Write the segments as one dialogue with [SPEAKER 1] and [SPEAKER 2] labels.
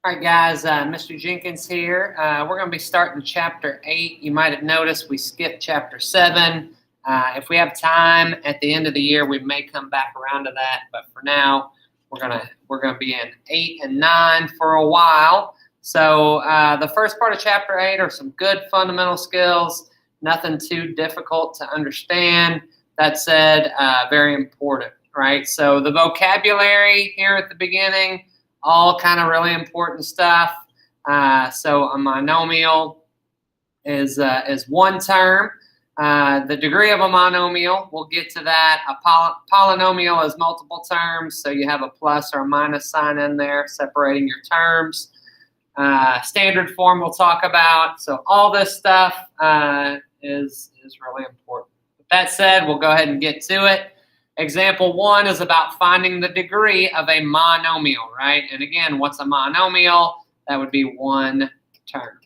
[SPEAKER 1] All right, guys, Mr. Jenkins here. We're going to be starting Chapter 8. You might have noticed we skipped Chapter 7. If we have time at the end of the year, we may come back around to that. But for now, we're gonna be in 8 and 9 for a while. So the first part of Chapter 8 are some good fundamental skills, nothing too difficult to understand. That said, very important, right? So the vocabulary here at the beginning, all kind of really important stuff. So a monomial is one term. The degree of a monomial, we'll get to that. A polynomial is multiple terms, so you have a plus or a minus sign in there separating your terms. Standard form we'll talk about. So all this stuff is really important. With that said, we'll go ahead and get to it. Example 1 is about finding the degree of a monomial, right? And again, what's a monomial? That would be one term.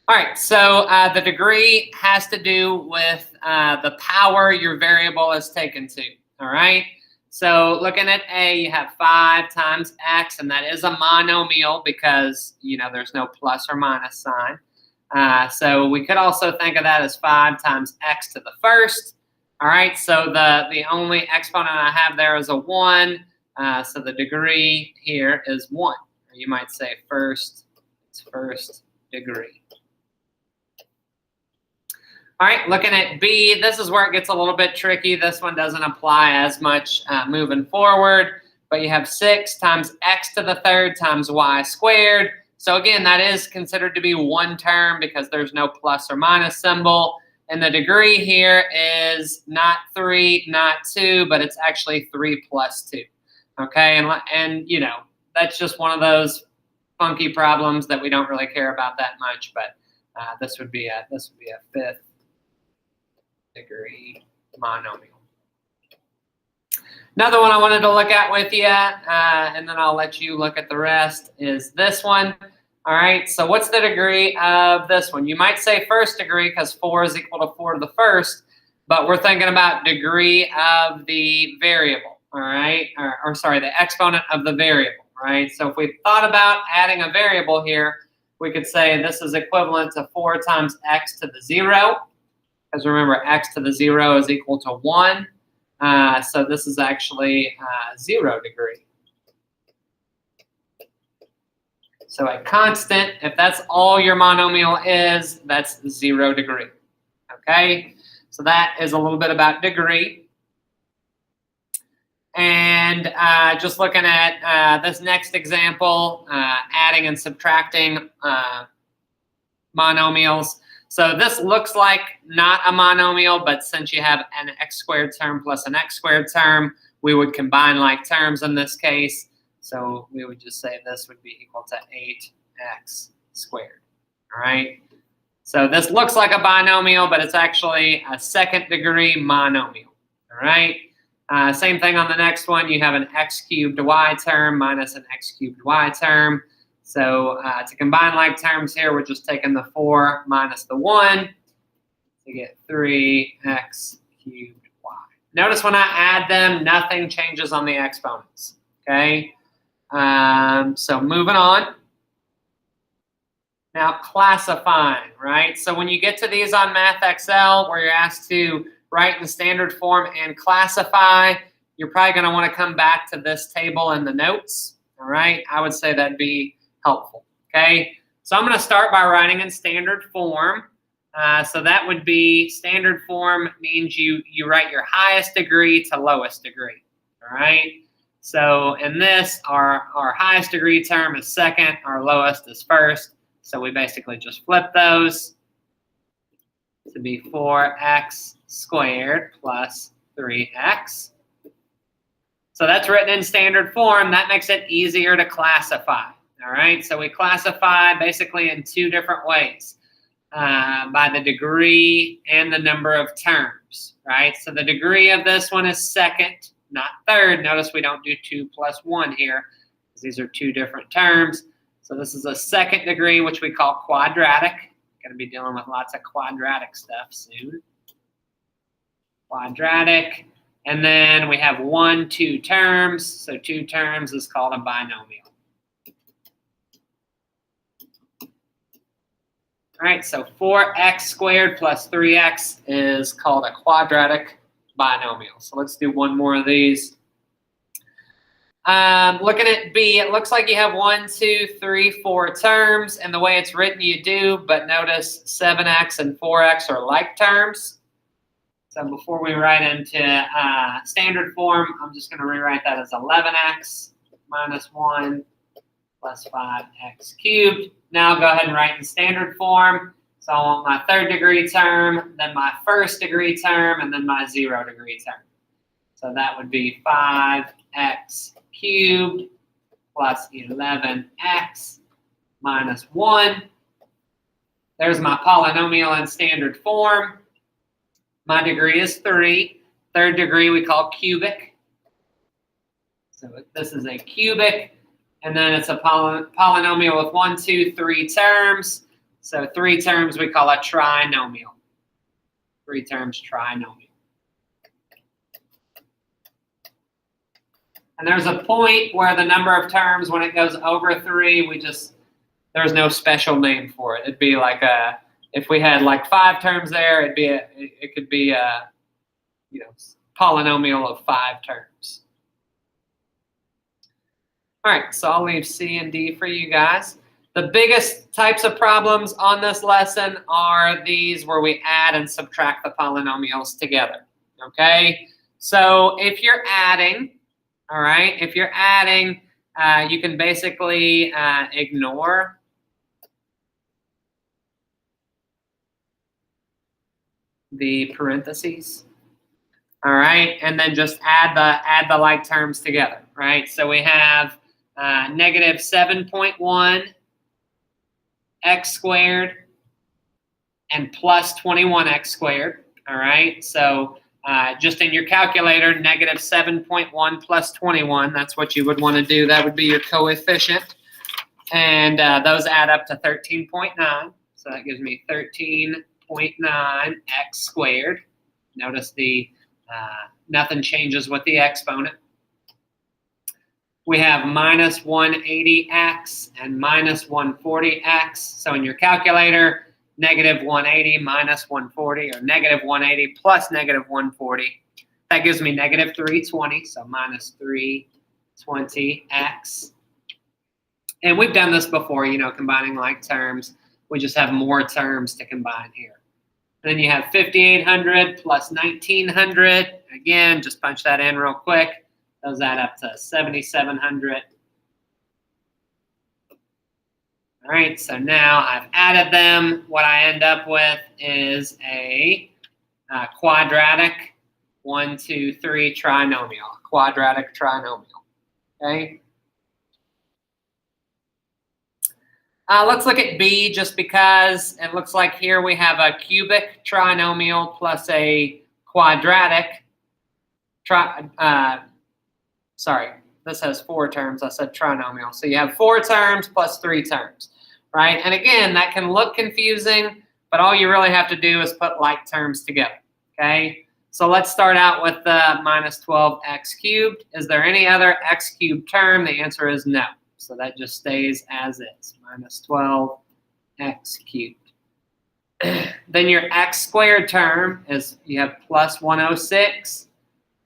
[SPEAKER 1] All right, so the degree has to do with the power your variable is taken to, all right? So looking at A, you have 5 times x, and that is a monomial because, you know, there's no plus or minus sign. So we could also think of that as 5 times x to the first. All right, so the only exponent I have there is a 1, so the degree here is 1. Or you might say it's first degree. All right, looking at B, this is where it gets a little bit tricky. This one doesn't apply as much moving forward, but you have 6 times x to the third times y squared. So again, that is considered to be one term because there's no plus or minus symbol. And the degree here is not 3, not 2, but it's actually 3 plus 2. Okay, and you know, that's just one of those funky problems that we don't really care about that much. But this would be a 5th degree monomial. Another one I wanted to look at with you, and then I'll let you look at the rest, is this one. All right, so what's the degree of this one? You might say first degree because 4 is equal to 4 to the first, but we're thinking about degree of the variable, all right? Or sorry, the exponent of the variable, right? So if we thought about adding a variable here, we could say this is equivalent to 4 times x to the 0, because remember, x to the 0 is equal to 1. So this is actually 0 degree. So a constant, if that's all your monomial is, that's 0 degree. Okay, so that is a little bit about degree. And just looking at this next example, adding and subtracting monomials. So this looks like not a monomial, but since you have an x squared term plus an x squared term, we would combine like terms in this case. So we would just say this would be equal to 8x squared, all right? So this looks like a binomial, but it's actually a 2nd degree monomial, all right? Same thing on the next one. You have an x cubed y term minus an x cubed y term. So to combine like terms here, we're just taking the 4 minus the 1 to get 3x cubed y. Notice when I add them, nothing changes on the exponents, okay? So moving on. Now classifying, right? So when you get to these on Math Excel, where you're asked to write in standard form and classify, you're probably going to want to come back to this table in the notes, all right? I would say that'd be helpful, okay? So I'm going to start by writing in standard form. So that would be standard form means you write your highest degree to lowest degree, all right? So in this, our highest degree term is 2nd, our lowest is 1st. So we basically just flip those to be 4x squared plus 3x. So that's written in standard form. That makes it easier to classify, all right? So we classify basically in 2 different ways, by the degree and the number of terms, right? So the degree of this one is 2nd, not 3rd. Notice we don't do 2 plus 1 here because these are 2 different terms. So this is a 2nd degree, which we call quadratic. Going to be dealing with lots of quadratic stuff soon. Quadratic. And then we have 1, 2 terms. So 2 terms is called a binomial. All right, so 4x squared plus 3x is called a quadratic binomial. So let's do one more of these. Looking at B, it looks like you have 1, 2, 3, 4 terms, and the way it's written you do, but notice 7x and 4x are like terms. So before we write into standard form, I'm just going to rewrite that as 11x minus 1 plus 5x cubed. Now I'll go ahead and write in standard form. So I want my third degree term, then my first degree term, and then my 0 degree term. So that would be 5x cubed plus 11x minus 1. There's my polynomial in standard form. My degree is 3. Third degree we call cubic. So this is a cubic. And then it's a polynomial with 1, 2, 3 terms. So 3 terms we call a trinomial. 3 terms trinomial. And there's a point where the number of terms, when it goes over 3, there's no special name for it. It'd be like if we had like 5 terms there, it could be a polynomial of 5 terms. All right, so I'll leave C and D for you guys. The biggest types of problems on this lesson are these where we add and subtract the polynomials together, okay? So if you're adding, all right, you can basically ignore the parentheses, all right, and then just add the like terms together, right? So we have negative 7.1 x squared and plus 21x squared, all right? So just in your calculator, negative 7.1 plus 21, that's what you would want to do. That would be your coefficient. And those add up to 13.9. So that gives me 13.9x squared. Notice nothing changes with the exponent. We have minus 180x and minus 140x. So in your calculator, negative 180 minus 140, or negative 180 plus negative 140. That gives me negative 320, so minus 320x. And we've done this before, combining like terms. We just have more terms to combine here. And then you have 5,800 plus 1,900. Again, just punch that in real quick. Those add up to 7,700. All right, so now I've added them. What I end up with is a quadratic 1, 2, 3 trinomial. Quadratic trinomial. Okay. Let's look at B, just because it looks like here we have a cubic trinomial plus a quadratic. Sorry, this has 4 terms. I said trinomial. So you have 4 terms plus 3 terms, right? And again, that can look confusing, but all you really have to do is put like terms together, okay? So let's start out with the minus 12x cubed. Is there any other x cubed term? The answer is no. So that just stays as is, minus 12x cubed. Then your x squared term is, you have plus 106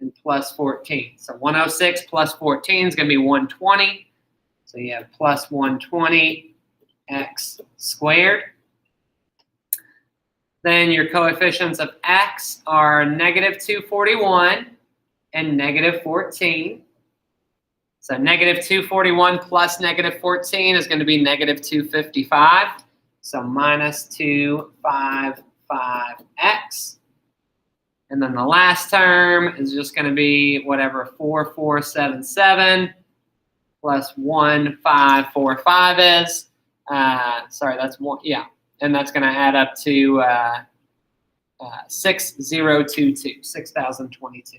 [SPEAKER 1] and plus 14. So 106 plus 14 is going to be 120. So you have plus 120x squared. Then your coefficients of x are negative 241 and negative 14. So negative 241 plus negative 14 is going to be negative 255. So minus 255x. And then the last term is just going to be whatever 4477 plus 1545 is. Sorry, that's one. Yeah. And that's going to add up to 6022.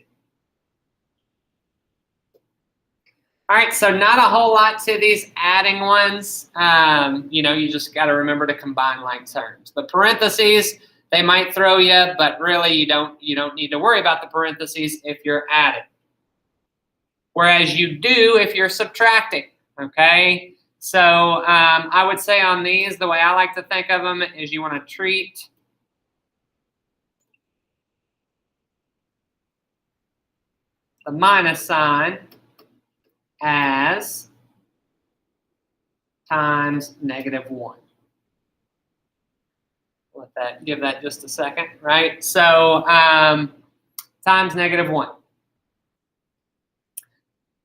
[SPEAKER 1] All right, so not a whole lot to these adding ones. You just got to remember to combine like terms. The parentheses, They might throw you, but really you don't need to worry about the parentheses if you're adding. Whereas you do if you're subtracting, okay? So I would say on these, the way I like to think of them is you want to treat the minus sign as times -1. Give that just a second, right? So times -1.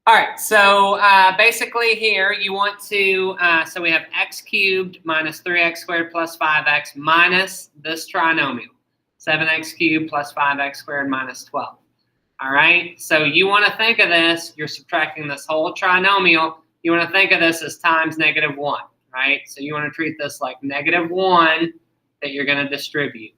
[SPEAKER 1] All right, so basically here you want to, so we have x cubed minus 3x squared plus 5x minus this trinomial, 7x cubed plus 5x squared minus 12. All right, so you want to think of this, you're subtracting this whole trinomial, you want to think of this as times -1, right? So you want to treat this like -1 that you're going to distribute.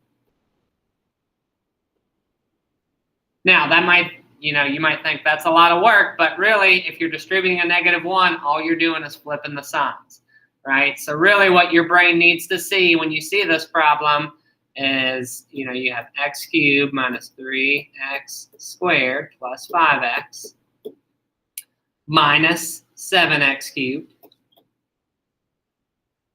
[SPEAKER 1] Now, that might, you might think that's a lot of work, but really, if you're distributing a -1, all you're doing is flipping the signs, right? So really what your brain needs to see when you see this problem is, you have x cubed minus 3x squared plus 5x minus 7x cubed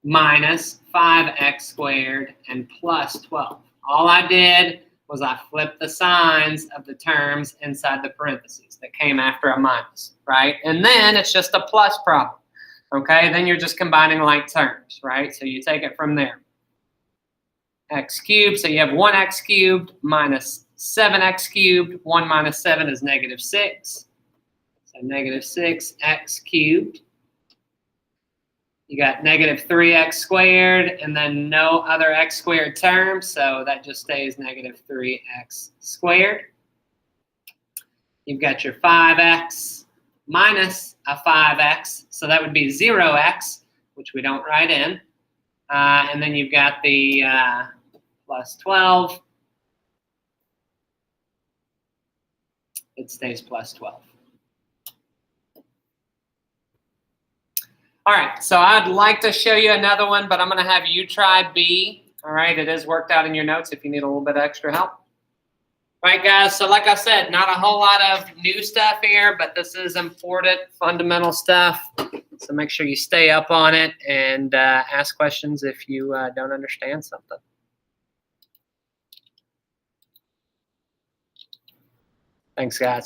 [SPEAKER 1] minus 5x squared and plus 12. All I did was I flipped the signs of the terms inside the parentheses that came after a minus, right? And then it's just a plus problem, okay? Then you're just combining like terms, right? So you take it from there. X cubed, so you have 1x cubed minus 7x cubed. 1 minus 7 is -6. So -6x cubed. You got -3x squared, and then no other x squared term, so that just stays -3x squared. You've got your 5x minus a 5x, so that would be 0x, which we don't write in. And then you've got the plus 12. It stays plus 12. All right, so I'd like to show you another one, but I'm going to have you try B. All right, it is worked out in your notes if you need a little bit of extra help. All right, guys, so like I said, not a whole lot of new stuff here, but this is important, fundamental stuff. So make sure you stay up on it and ask questions if you don't understand something. Thanks, guys.